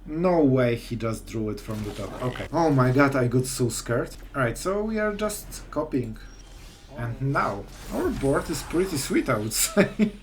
No way he just drew it from the top. Okay. Oh my god, I got so scared. Alright, so we are just copying. And now, our board is pretty sweet, I would say.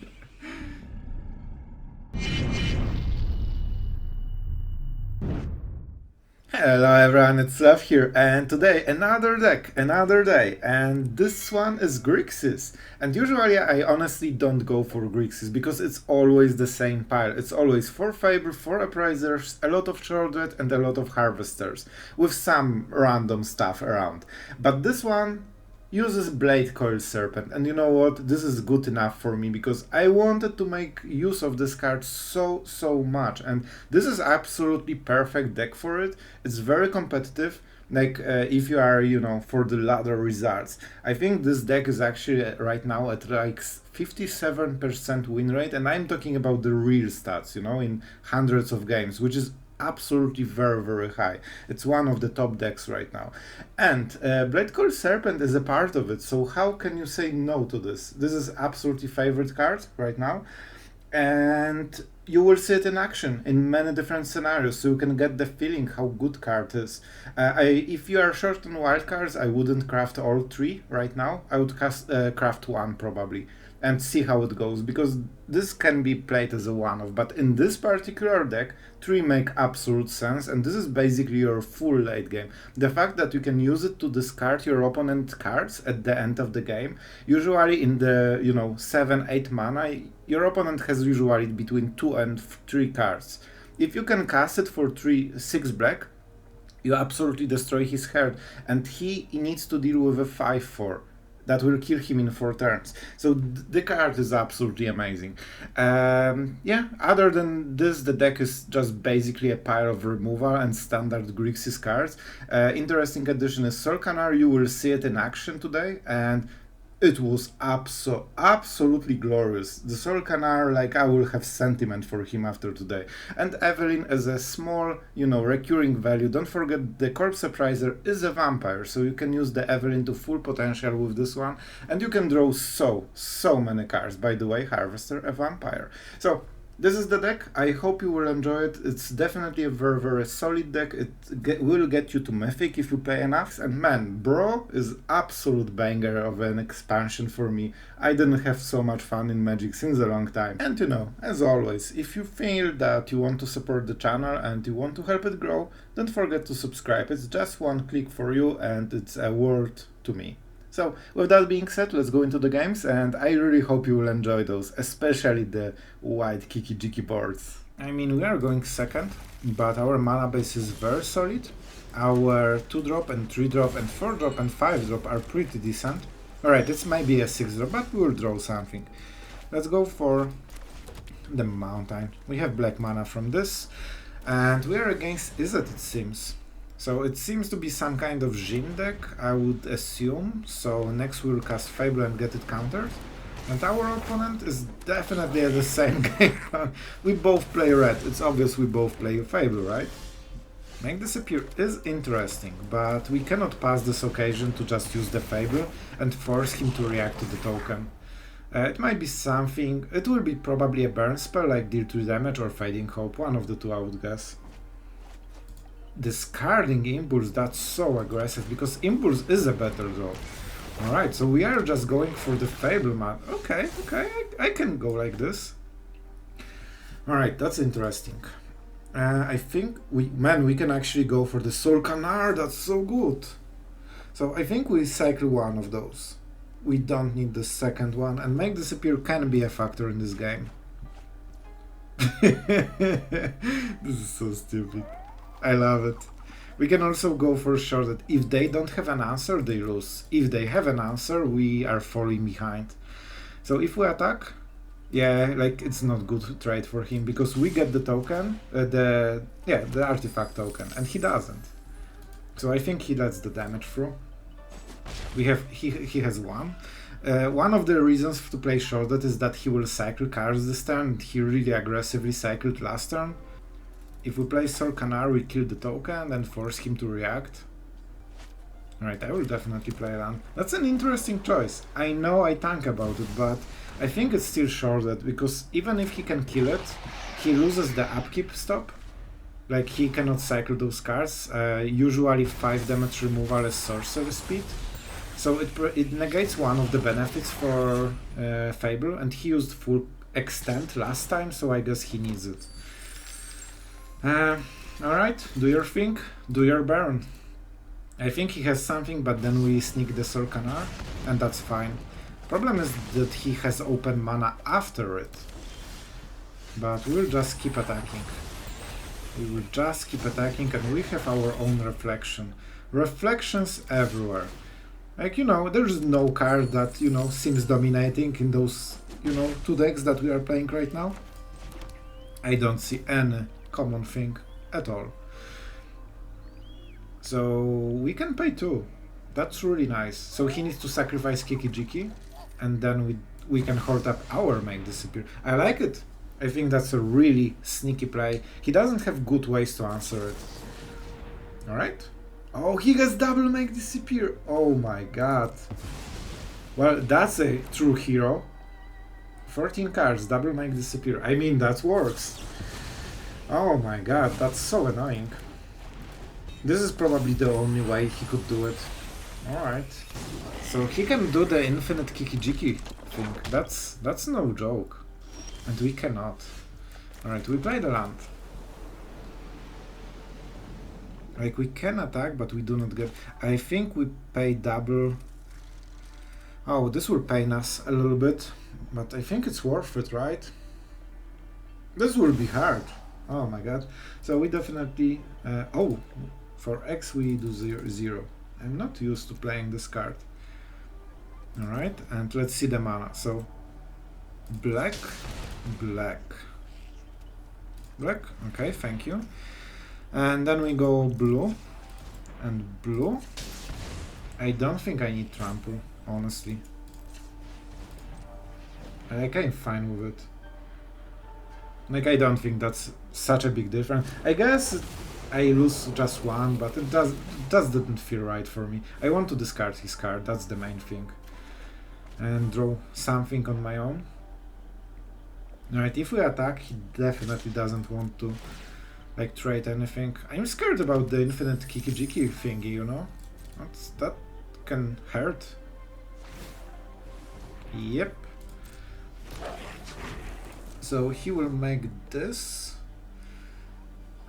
Hello everyone, it's Sloth here, and today another deck, another day, and this one is Grixis. And usually I honestly don't go for Grixis, because it's always the same pile. It's always 4 Fable, 4 Appraisers, a lot of Shrouded and a lot of Harvesters, with some random stuff around. But this one uses Bladecoil Serpent, and you know what, this is good enough for me because I wanted to make use of this card so much, and this is absolutely perfect deck for it. It's very competitive, like if you are, you know, for the ladder results. I think this deck is actually right now at like 57% win rate, and I'm talking about the real stats, you know, in hundreds of games, which is absolutely very high. It's one of the top decks right now, and Bladecoil Serpent is a part of it, so how can you say no to this? This is absolutely favorite card right now, and you will see it in action in many different scenarios, so you can get the feeling how good card is. If you are short on wild cards, I wouldn't craft all 3 right now. I would craft 1 probably and see how it goes, because this can be played as a one-off, but in this particular deck 3 make absolute sense, and this is basically your full late game. The fact that you can use it to discard your opponent cards at the end of the game, usually in the, you know, 7-8 mana, your opponent has usually between 2 and 3 cards. If you can cast it for 6 black, you absolutely destroy his heart, and he needs to deal with a 5/4 that will kill him in 4 turns. So the card is absolutely amazing. Yeah, other than this, the deck is just basically a pile of removal and standard Grixis cards. Interesting addition is Sulfurous. You will see it in action today, and it was absolutely glorious. The Soul Canar, like, I will have sentiment for him after today. And Evelyn as a small, you know, recurring value. Don't forget the Corpse Appraiser is a vampire, so you can use the Evelyn to full potential with this one. And you can draw so many cards. By the way, Harvester, a vampire. So this is the deck. I hope you will enjoy it. It's definitely a very solid deck. It will get you to Mythic if you pay enough. And man, Bro is absolute banger of an expansion for me. I didn't have so much fun in Magic since a long time. And you know, as always, if you feel that you want to support the channel and you want to help it grow, don't forget to subscribe. It's just one click for you and it's a word to me. So, with that being said, let's go into the games, and I really hope you will enjoy those, especially the white Kiki-Jiki boards. I mean, we are going second, but our mana base is very solid. Our 2-drop and 3-drop and 4-drop and 5-drop are pretty decent. Alright, it's maybe a 6-drop, but we will draw something. Let's go for the mountain. We have black mana from this, and we are against Izzet, it seems. So it seems to be some kind of Jin deck, I would assume. So next we'll cast Fable and get it countered. And our opponent is definitely at the same game. We both play red. It's obvious we both play Fable, right? Make this appear is interesting, but we cannot pass this occasion to just use the Fable and force him to react to the token. It might be something. It will be probably a burn spell like deal 2 damage or Fading Hope, one of the 2 I would guess. Discarding Impulse, that's so aggressive, because Impulse is a better draw. Alright, so we are just going for the Fable man. Okay, I can go like this. Alright, that's interesting. I think we can actually go for the Soul Canar, that's so good. So I think we cycle one of those. We don't need the second one, and Make Disappear can be a factor in this game. This is so stupid. I love it. We can also go for sure that if they don't have an answer, they lose. If they have an answer, we are falling behind. So if we attack, yeah, like, it's not good trade for him, because we get the token, the artifact token, and he doesn't. So I think he lets the damage through. We have he has 1. One of the reasons to play Shrouded is that he will cycle cards this turn. He really aggressively cycled last turn. If we play Soul Canar, we kill the token and force him to react. Alright, I will definitely play land. That's an interesting choice. I know I tank about it, but I think it's still Shrouded, because even if he can kill it, he loses the upkeep stop. Like, he cannot cycle those cards. Usually 5 damage removal is sorcery speed. So it negates one of the benefits for Fable, and he used full extent last time, so I guess he needs it. Alright, do your thing, do your burn. I think he has something, but then we sneak the Sorcanar, and that's fine. Problem is that he has open mana after it. But we'll just keep attacking. We will just keep attacking, and we have our own reflection. Reflections everywhere. Like, you know, there's no card that, you know, seems dominating in those, you know, 2 decks that we are playing right now. I don't see any common thing at all. So we can pay 2. That's really nice. So he needs to sacrifice Kiki-Jiki, and then we can hold up our Make Disappear. I like it. I think that's a really sneaky play. He doesn't have good ways to answer it. Alright. Oh, he has double Make Disappear. Oh my god. Well, that's a true hero. 14 cards, double Make Disappear. I mean, that works. Oh my god, that's so annoying. This is probably the only way he could do it. Alright. So he can do the infinite Kiki-Jiki thing. That's no joke. And we cannot. Alright, we play the land. Like, we can attack, but we do not get... I think we pay double... Oh, this will pain us a little bit. But I think it's worth it, right? This will be hard. Oh my god. So we definitely... oh, for X we do 0. I'm not used to playing this card. Alright, and let's see the mana. So, black, black, black. Okay, thank you. And then we go blue and blue. I don't think I need trample, honestly. Like, I'm fine with it. Like, I don't think that's such a big difference. I guess I lose just 1, but it just didn't feel right for me. I want to discard his card, that's the main thing. And draw something on my own. Alright, if we attack, he definitely doesn't want to, like, trade anything. I'm scared about the infinite Kiki-Jiki thingy, you know? That can hurt. Yep. So he will make this.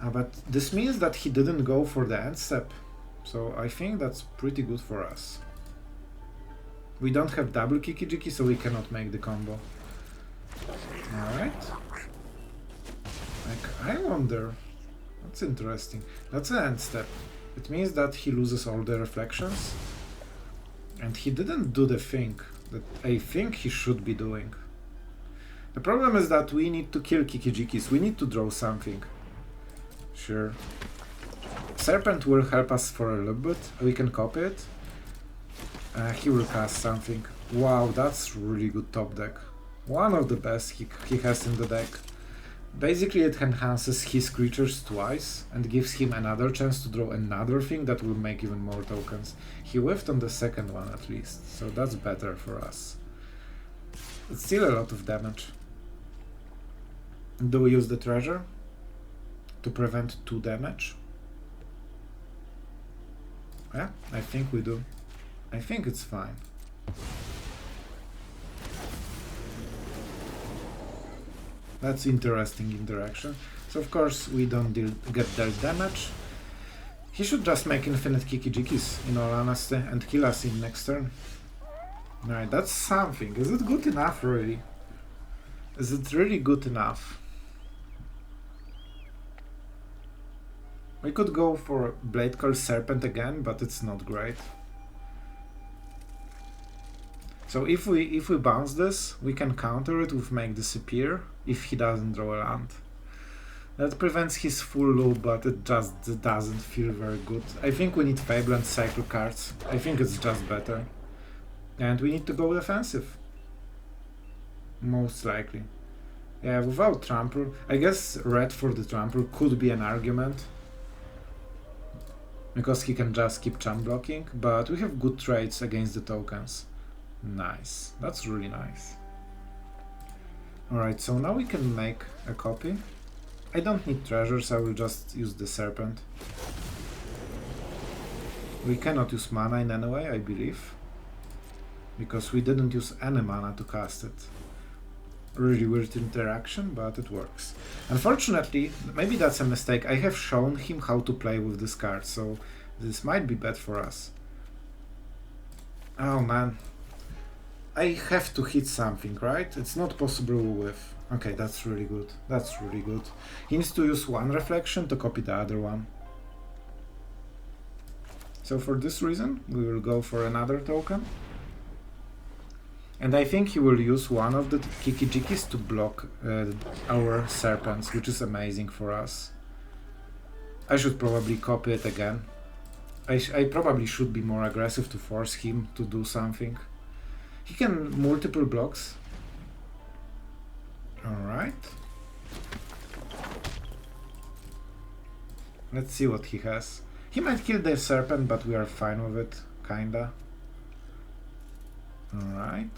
But this means that he didn't go for the end step. So I think that's pretty good for us. We don't have double Kiki-Jiki, so we cannot make the combo. Alright. Like, I wonder. That's interesting. That's an end step. It means that he loses all the reflections. And he didn't do the thing that I think he should be doing. The problem is that we need to kill Kiki-Jikis. We need to draw something. Sure. Serpent will help us for a little bit. We can copy it. He will cast something. Wow, that's really good top deck. One of the best he has in the deck. Basically it enhances his creatures twice and gives him another chance to draw another thing that will make even more tokens. He whiffed on the second one at least, so that's better for us. It's still a lot of damage. Do we use the treasure to prevent 2 damage? Yeah, I think we do. I think it's fine. That's interesting interaction. So of course we don't get dealt damage. He should just make infinite Kiki-Jikis, in all honesty, and kill us in next turn. Alright, that's something. Is it good enough, really? Is it really good enough? We could go for Bladecoil Serpent again, but it's not great. So if we bounce this, we can counter it with Make Disappear if he doesn't draw a land. That prevents his full loop, but it just doesn't feel very good. I think we need Fable and cycle cards. I think it's just better. And we need to go defensive. Most likely. Yeah, without trample. I guess red for the trample could be an argument. Because he can just keep champ blocking, but we have good trades against the tokens. Nice. That's really nice. Alright, so now we can make a copy. I don't need treasures, I will just use the serpent. We cannot use mana in any way, I believe, because we didn't use any mana to cast it. Really weird interaction, but it works. Unfortunately, maybe that's a mistake, I have shown him how to play with this card, so this might be bad for us. Oh man. I have to hit something, right? It's not possible with... Okay, that's really good. That's really good. He needs to use one reflection to copy the other one. So for this reason, we will go for another token. And I think he will use one of the Kiki-Jikis to block our serpents, which is amazing for us. I should probably copy it again. I probably should be more aggressive to force him to do something. He can multiple blocks. Alright. Let's see what he has. He might kill the serpent, but we are fine with it, kinda. Alright.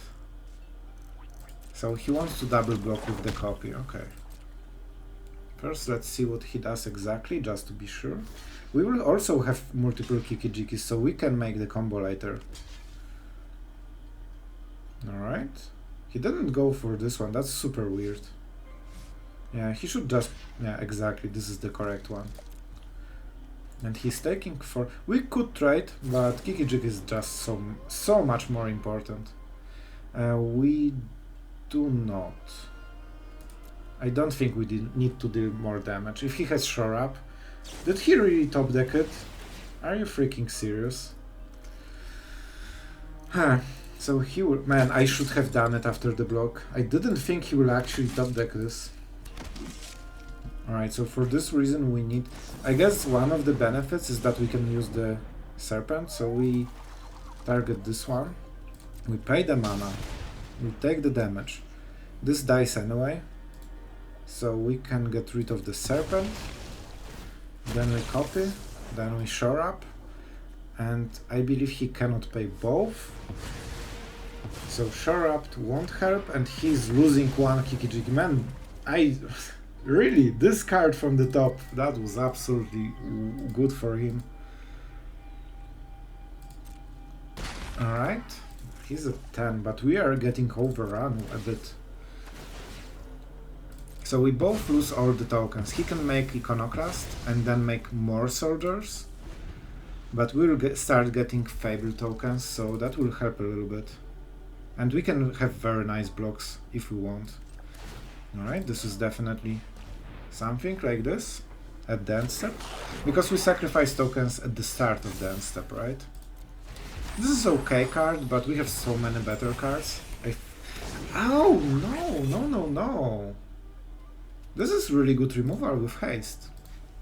So he wants to double block with the copy, okay. First let's see what he does exactly, just to be sure. We will also have multiple Kiki-Jikis, so we can make the combo later. Alright. He didn't go for this one, that's super weird. Yeah, he should just... Yeah, exactly, this is the correct one. And he's taking for... We could trade, but Kiki-Jiki is just so much more important. We do not. I don't think we need to deal more damage. If he has Shore Up... Did he really top deck it? Are you freaking serious? Huh. So he will... Man, I should have done it after the block. I didn't think he will actually top deck this. Alright, so for this reason we need... I guess one of the benefits is that we can use the serpent, so we target this one. We pay the mana. We take the damage. This dies anyway, so we can get rid of the serpent. Then we copy, then we shore up, and I believe he cannot pay both. So shore up won't help, and he's losing one Kiki-Jiki. Man, really, this card from the top, that was absolutely good for him. Alright, he's at 10, but we are getting overrun a bit. So we both lose all the tokens. He can make Iconoclast and then make more soldiers, but we'll start getting Fable tokens, so that will help a little bit. And we can have very nice blocks if we want. Alright, this is definitely something like this at the end step, because we sacrifice tokens at the start of the end step, right? This is okay card, but we have so many better cards. Oh, no. This is really good removal with haste.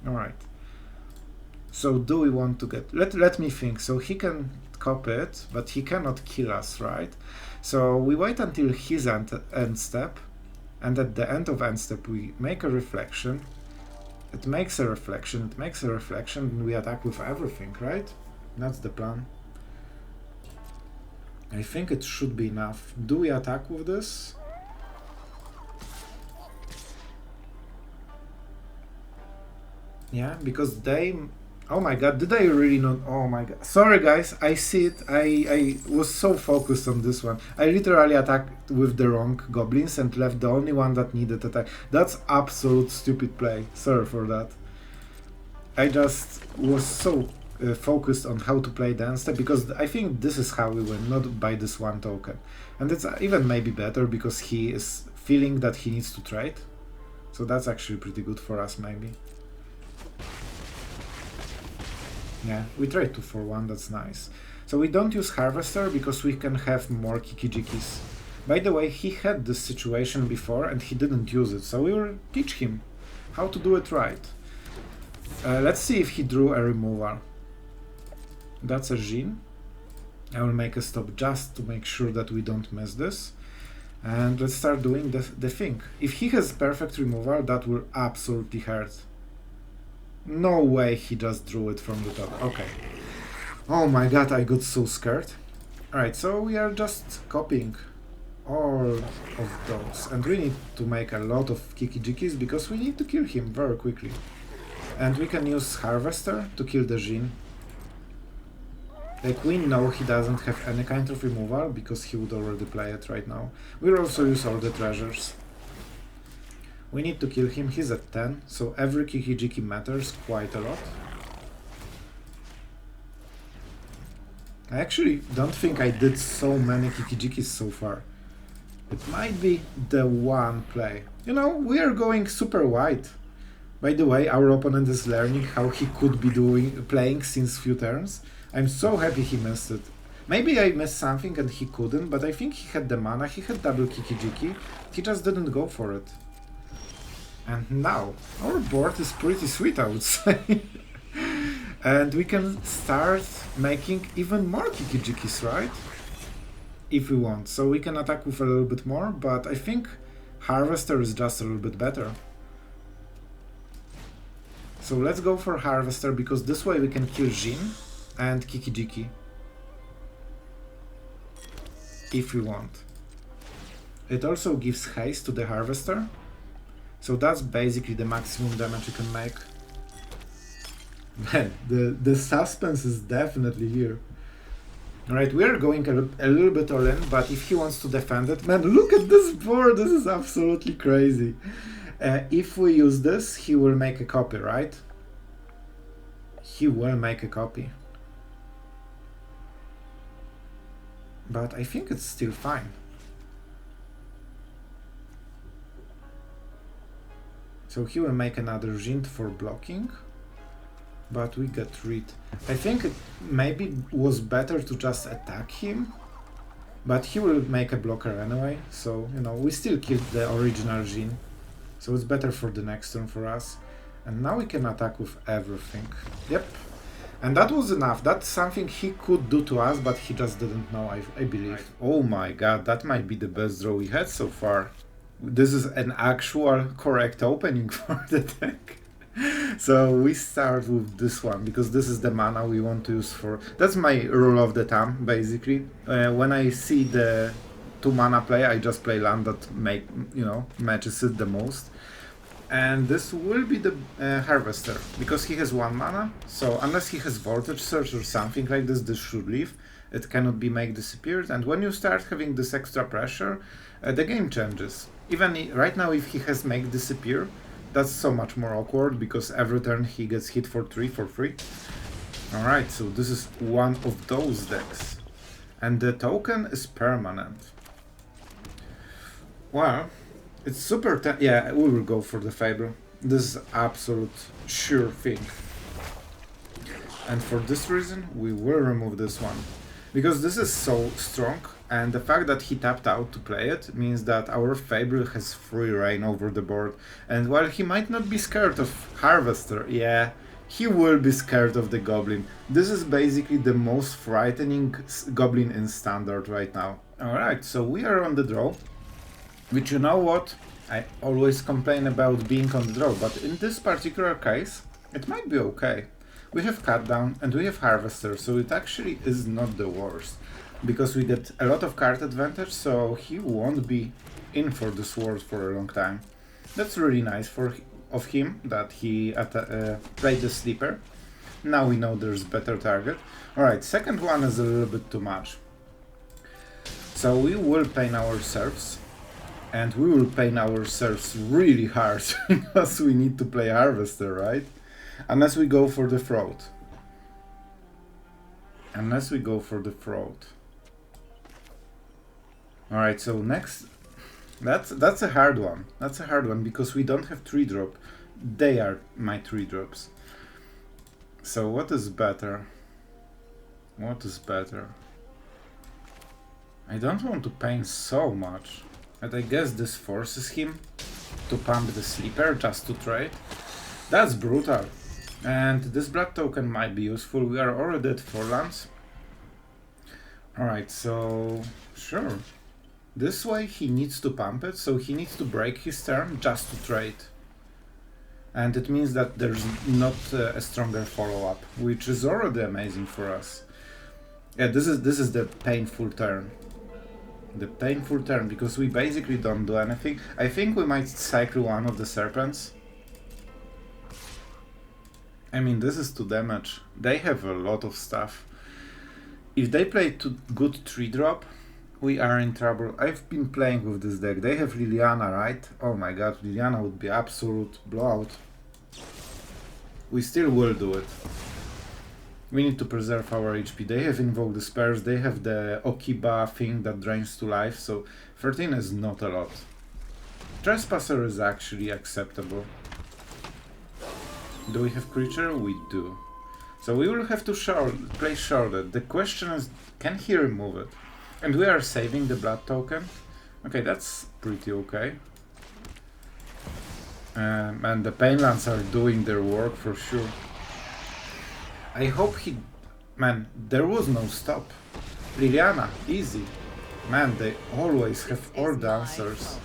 Alright. So do we want to get... Let me think. So he can copy it, but he cannot kill us, right? So we wait until his end step, and at the end of end step we make a reflection. It makes a reflection, and we attack with everything, right? That's the plan. I think it should be enough. Do we attack with this? Yeah, because they... Oh my god, did I really not... Oh my god. Sorry guys, I see it. I was so focused on this one. I literally attacked with the wrong goblins and left the only one that needed attack. That's absolute stupid play. Sorry for that. I just was so focused on how to play the end step, because I think this is how we win, not by this one token. And it's even maybe better because he is feeling that he needs to trade. So that's actually pretty good for us, maybe. Yeah, we trade 2 for 1, that's nice. So we don't use Harvester because we can have more Kiki-Jikis. By the way, he had this situation before and he didn't use it, so we will teach him how to do it right. Let's see if he drew a removal. That's a Jin. I will make a stop just to make sure that we don't miss this. And let's start doing the thing. If he has perfect removal, that will absolutely hurt. No way he just drew it from the top. Okay. Oh my god, I got so scared. Alright, so we are just copying. all of those. And we need to make a lot of Kiki-Jikis because we need to kill him very quickly. And we can use Harvester to kill the Jin. Like, we know he doesn't have any kind of removal because he would already play it right now. We'll also use all the treasures. We need to kill him, he's at 10, so every Kiki-Jiki matters quite a lot. I actually don't think I did so many Kiki-Jikis so far. It might be the one play. You know, we are going super wide. By the way, our opponent is learning how he could be playing since few turns. I'm so happy he missed it. Maybe I missed something and he couldn't, but I think he had the mana, he had double Kiki-Jiki, he just didn't go for it. And now, our board is pretty sweet, I would say. And we can start making even more Kiki-Jikis, right? If we want. So we can attack with a little bit more, but I think Harvester is just a little bit better. So let's go for Harvester, because this way we can kill Jin and Kiki-Jiki. If we want. It also gives haste to the Harvester. So that's basically the maximum damage you can make. Man, the suspense is definitely here. Alright, we are going a little bit all in, but if he wants to defend it... Man, look at this board! This is absolutely crazy. If we use this, he will make a copy, right? He will make a copy. But I think it's still fine. So he will make another Jin for blocking. But we get rid. I think it maybe was better to just attack him. But he will make a blocker anyway. So, you know, we still killed the original Jin. So it's better for the next turn for us. And now we can attack with everything. Yep. And that was enough. That's something he could do to us, but he just didn't know, I believe. Oh my god, that might be the best draw we had so far. This is an actual correct opening for the deck. So we start with this one, because this is the mana we want to use for... That's my rule of the thumb, basically. When I see the 2 mana play, I just play land that matches it the most. And this will be the Harvester, because he has 1 mana, so unless he has Voltage Surge or something like this, this should leave. It cannot be make disappeared, and when you start having this extra pressure, the game changes. Even right now, if he has make disappear, that's so much more awkward, because every turn he gets hit for 3 for free. Alright, so this is one of those decks. And the token is permanent. Well, it's super... yeah, we will go for the Fable. This is absolute sure thing. And for this reason, we will remove this one. Because this is so strong, and the fact that he tapped out to play it means that our Fable has free reign over the board. And while he might not be scared of Harvester, yeah, he will be scared of the Goblin. This is basically the most frightening Goblin in Standard right now. Alright, so we are on the draw. Which, you know what, I always complain about being on the draw, but in this particular case, it might be okay. We have Cut Down and we have Harvester, so it actually is not the worst. Because we get a lot of card advantage, so he won't be in for this war for a long time. That's really nice of him, that he played the Sleeper. Now we know there's better target. Alright, second one is a little bit too much. So we will pain ourselves. And we will pain ourselves really hard, because we need to play Harvester, right? Unless we go for the Fraud. Unless we go for the Fraud. Alright, so next... That's a hard one. That's a hard one, because we don't have 3-drop. They are my 3-drops. So what is better? What is better? I don't want to pain so much. And I guess this forces him to pump the Sleeper just to trade. That's brutal. And this blood token might be useful. We are already at 4 lands. Alright, so... sure. This way he needs to pump it, so he needs to break his turn just to trade. And it means that there's not a stronger follow-up, which is already amazing for us. Yeah, this is the painful turn. The painful turn, because we basically don't do anything. I think we might cycle one of the serpents. I mean, this is 2 damage. They have a lot of stuff. If they play too good 3-drop, we are in trouble. I've been playing with this deck. They have Liliana, right? Oh my god, Liliana would be absolute blowout. We still will do it. We need to preserve our HP. They have Invoke the Spells, they have the Okiba thing that drains to life, so 13 is not a lot. Trespasser is actually acceptable. Do we have creature? We do. So we will have to play sharded. The question is, can he remove it? And we are saving the blood token. Okay, that's pretty okay. And the Painlands are doing their work for sure. I hope he... Man, there was no stop. Liliana, easy. Man, they always have all the answers.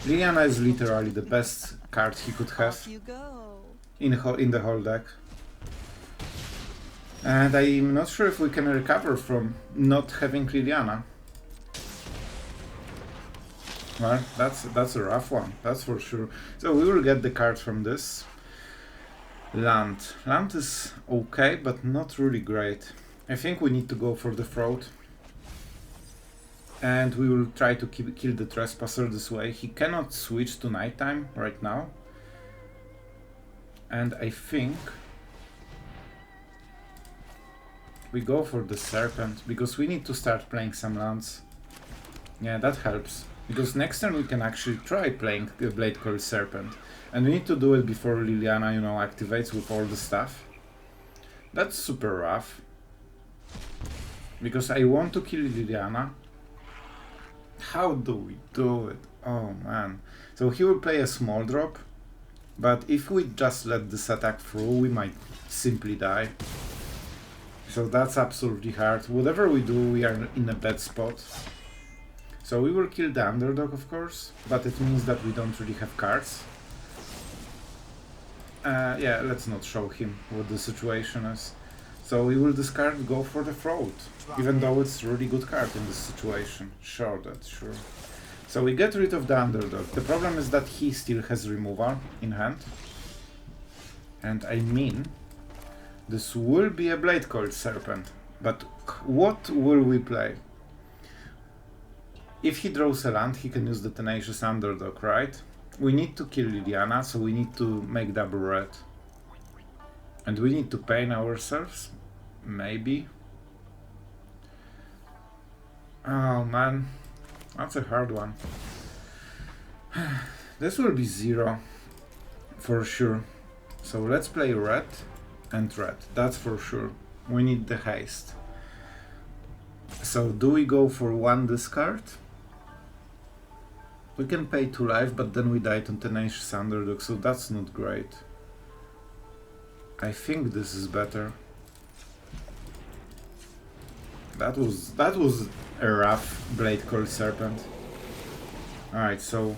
Liliana is literally the best card he could have in the whole deck. And I'm not sure if we can recover from not having Liliana. Well, that's a rough one, that's for sure. So we will get the card from this. Land. Land is okay, but not really great. I think we need to go for the throat. And we will try to kill the Trespasser this way. He cannot switch to nighttime right now. And I think we go for the Serpent, because we need to start playing some lands. Yeah, that helps. Because next turn we can actually try playing Bladecoil Serpent. And we need to do it before Liliana, you know, activates with all the stuff. That's super rough. Because I want to kill Liliana. How do we do it? Oh man. So he will play a small drop. But if we just let this attack through, we might simply die. So that's absolutely hard. Whatever we do, we are in a bad spot. So we will kill the underdog, of course, but it means that we don't really have cards. Yeah, let's not show him what the situation is. So we will discard, go for the throat, even though it's a really good card in this situation. Sure, that's sure. So we get rid of the underdog. The problem is that he still has removal in hand. And I mean, this will be a Bladecoil Serpent. But what will we play? If he draws a land, he can use the Tenacious Underdog, right? We need to kill Liliana, so we need to make double red. And we need to pain ourselves? Maybe? Oh man, that's a hard one. This will be 0, for sure. So let's play red and red, that's for sure. We need the haste. So do we go for 1 discard? We can pay 2 life, but then we die to Tenacious Underdog, so that's not great. I think this is better. That was a rough Bladecoil Serpent. Alright, so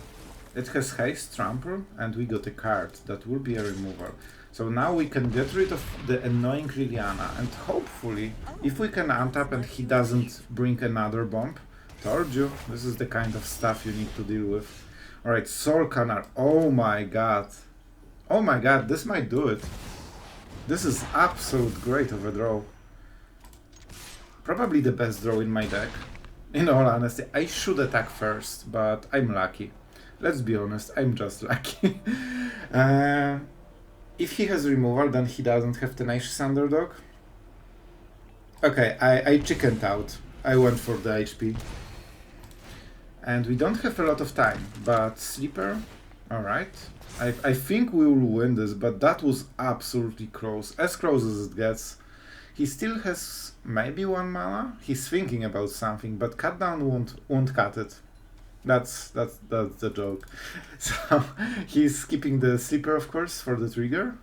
it has haste, trample, and we got a card that will be a removal. So now we can get rid of the annoying Liliana, and hopefully, if we can untap and he doesn't bring another bomb. Told you, this is the kind of stuff you need to deal with. Alright, Soul Canal. Oh my god. Oh my god, this might do it. This is absolute great of a draw. Probably the best draw in my deck. In all honesty, I should attack first, but I'm lucky. Let's be honest, I'm just lucky. If he has removal, then he doesn't have Tenacious Underdog. Okay, I chickened out. I went for the HP. And we don't have a lot of time, but Sleeper, alright. I think we will win this, but that was absolutely close, as close as it gets. He still has maybe 1 mana. He's thinking about something, but cut down won't cut it. That's the joke. So he's keeping the Sleeper, of course, for the trigger.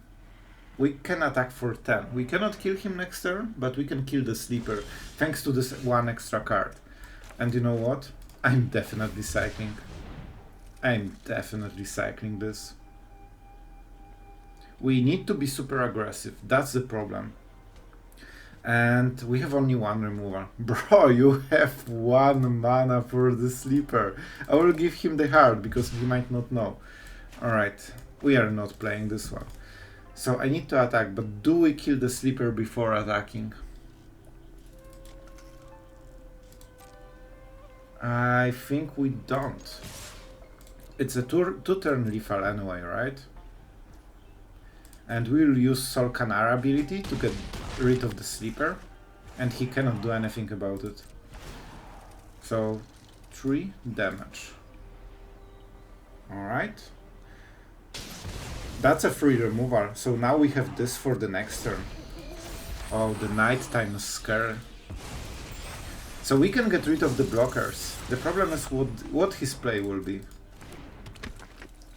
We can attack for 10. We cannot kill him next turn, but we can kill the Sleeper, thanks to this 1 extra card. And you know what? I'm definitely cycling. I'm definitely cycling this. We need to be super aggressive, that's the problem. And we have only one removal. Bro, you have 1 mana for the sleeper. I will give him the heart because he might not know. Alright, we are not playing this one. So I need to attack, but do we kill the sleeper before attacking? I think we don't. It's a two-turn lethal anyway, right? And we'll use Solkanar ability to get rid of the sleeper, and he cannot do anything about it. So 3 damage. Alright. That's a free removal, so now we have this for the next turn. Oh, the nighttime is scary. So we can get rid of the blockers. The problem is what his play will be.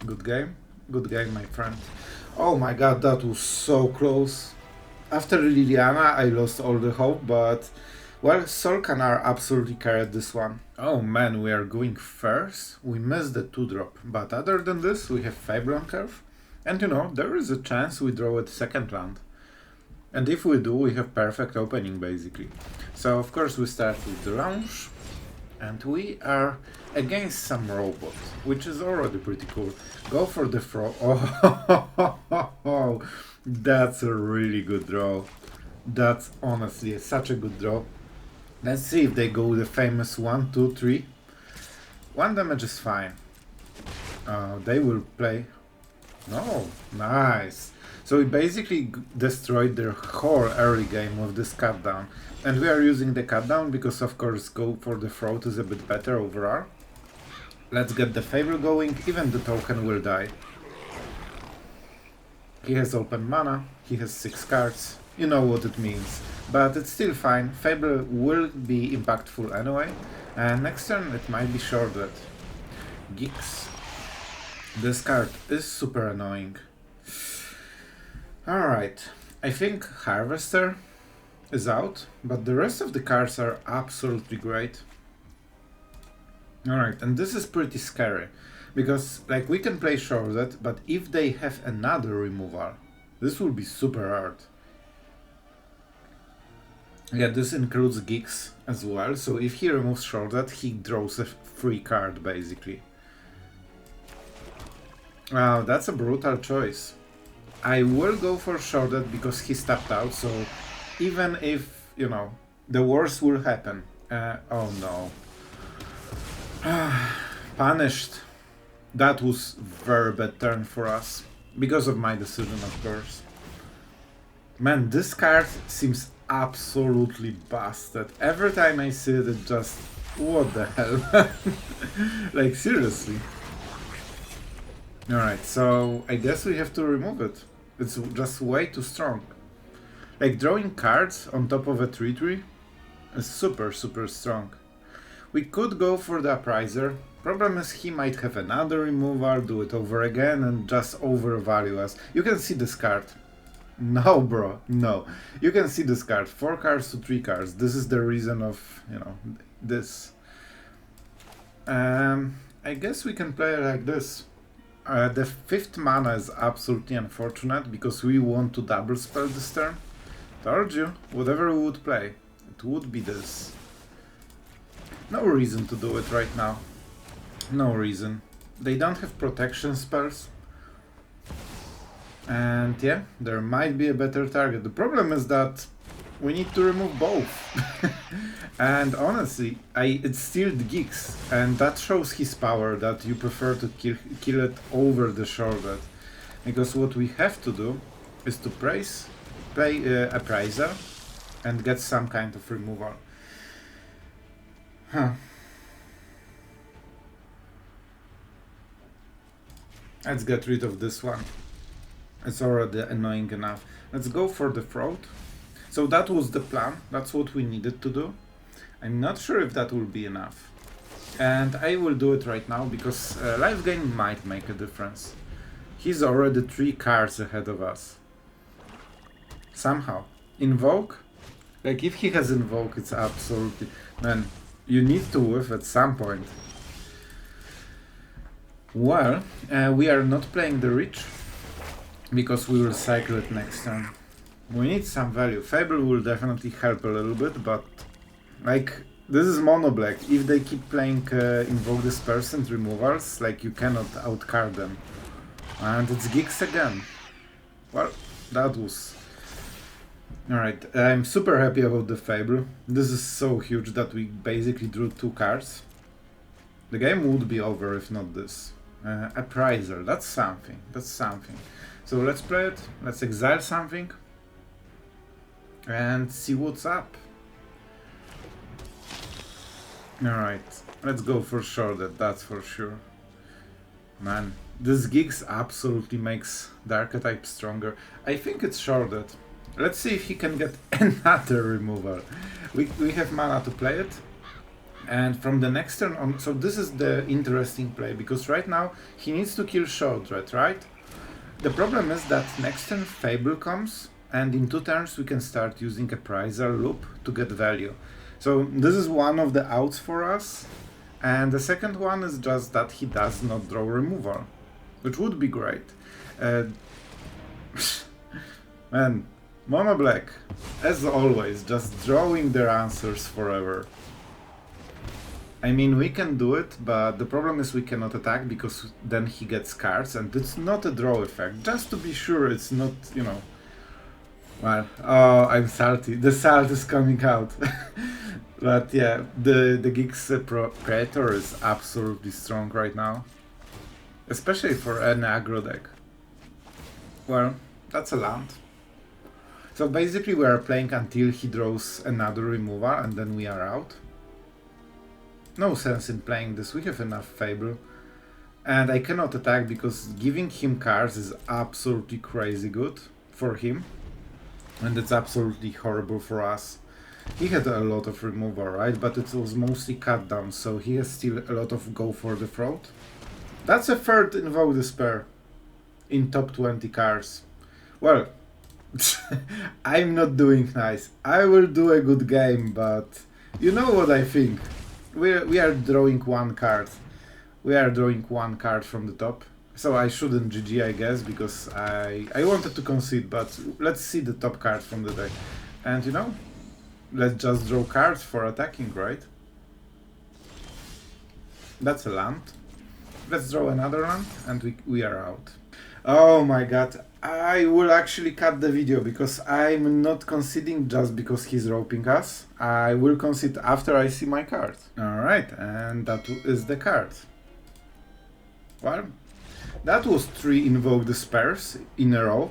Good game, my friend. Oh my god, that was so close. After Liliana, I lost all the hope, but well, Solkanar absolutely carried this one. Oh man, we are going first. We missed the 2-drop, but other than this, we have Fable on curve. And you know, there is a chance we draw at second land. And if we do, we have perfect opening basically. So of course we start with the launch, and we are against some robot, which is already pretty cool. Go for the throw. Oh, that's a really good draw. That's honestly such a good draw. Let's see if they go the famous 1, 2, 3. 1 damage is fine. They will play. No, nice. So we basically destroyed their whole early game with this cut down. And we are using the cut down because of course go for the throat is a bit better overall. Let's get the Fable going, even the token will die. He has open mana, he has 6 cards, you know what it means. But it's still fine, Fable will be impactful anyway. And next turn it might be shorted. Geeks. This card is super annoying. Alright, I think Harvester is out, but the rest of the cards are absolutely great. Alright, and this is pretty scary, because like we can play shorted, but if they have another removal, this will be super hard. Yeah, this includes Geeks as well, so if he removes shorted, he draws a free card basically. Wow, that's a brutal choice. I will go for shorted because he stepped out, so even if, you know, the worst will happen. Oh no. Punished. That was very bad turn for us. Because of my decision, of course. Man, this card seems absolutely busted. Every time I see it, it just... What the hell? Like, seriously. Alright, so I guess we have to remove it. It's just way too strong. Like, drawing cards on top of a 3-3 is super strong. We could go for the Appraiser. Problem is he might have another removal, do it over again and just overvalue us. You can see this card. No, bro, no. You can see this card. 4 cards to 3 cards. This is the reason of, you know, this. I guess we can play it like this. The 5th mana is absolutely unfortunate because we want to double spell this turn. Told you, whatever we would play, it would be this. No reason to do it right now. No reason. They don't have protection spells. And yeah, there might be a better target. The problem is that we need to remove both. And honestly, it's still the Geeks, and that shows his power, that you prefer to kill it over the shorted. Because what we have to do is to play Appraiser and get some kind of removal. Huh. Let's get rid of this one. It's already annoying enough. Let's go for the throat. So that was the plan, that's what we needed to do. I'm not sure if that will be enough. And I will do it right now because life gain might make a difference. He's already 3 cards ahead of us. Somehow. Invoke? Like if he has Invoke, it's absolutely... Man, you need to whiff at some point. Well, we are not playing the Reach because we will cycle it next turn. We need some value. Fable will definitely help a little bit, but like this is mono black. If they keep playing Invoke the Spells and removals, like you cannot outcard them. And it's Geeks again. Well, that was... Alright, I'm super happy about the Fable. This is so huge that we basically drew 2 cards. The game would be over if not this. Appraiser, that's something, So let's play it, let's exile something. And see what's up. Alright, let's go for Shrouded, that's for sure. Man, this Gigs absolutely makes the archetype stronger. I think it's Shrouded. Let's see if he can get another removal. We have mana to play it. And from the next turn on, so this is the interesting play, because right now he needs to kill Shrouded, right? The problem is that next turn Fable comes, and in 2 turns we can start using Appraiser Loop to get value. So this is one of the outs for us, and the second one is just that he does not draw removal, which would be great. Man, Mono Black, as always, just drawing their answers forever. I mean, we can do it, but the problem is we cannot attack because then he gets cards, and it's not a draw effect. Just to be sure it's not, you know... Well, oh, I'm salty. The salt is coming out. But yeah, the Geeks Predator is absolutely strong right now. Especially for an aggro deck. Well, that's a land. So basically we are playing until he draws another removal and then we are out. No sense in playing this, we have enough Fable. And I cannot attack because giving him cards is absolutely crazy good for him. And it's absolutely horrible for us. He had a lot of removal, right? But it was mostly cut down, so he has still a lot of go for the throat. That's a third Invoke Despair in top 20 cards. Well, I'm not doing nice. I will do a good game, but you know what I think. We are drawing 1 card. We are drawing 1 card from the top. So I shouldn't GG, I guess, because I wanted to concede, but let's see the top card from the deck. And you know, let's just draw cards for attacking, right? That's a land. Let's draw another land, and we are out. Oh my god, I will actually cut the video, because I'm not conceding just because he's roping us. I will concede after I see my card. Alright, and that is the card. Well, that was 3 Invoke Despairs in a row.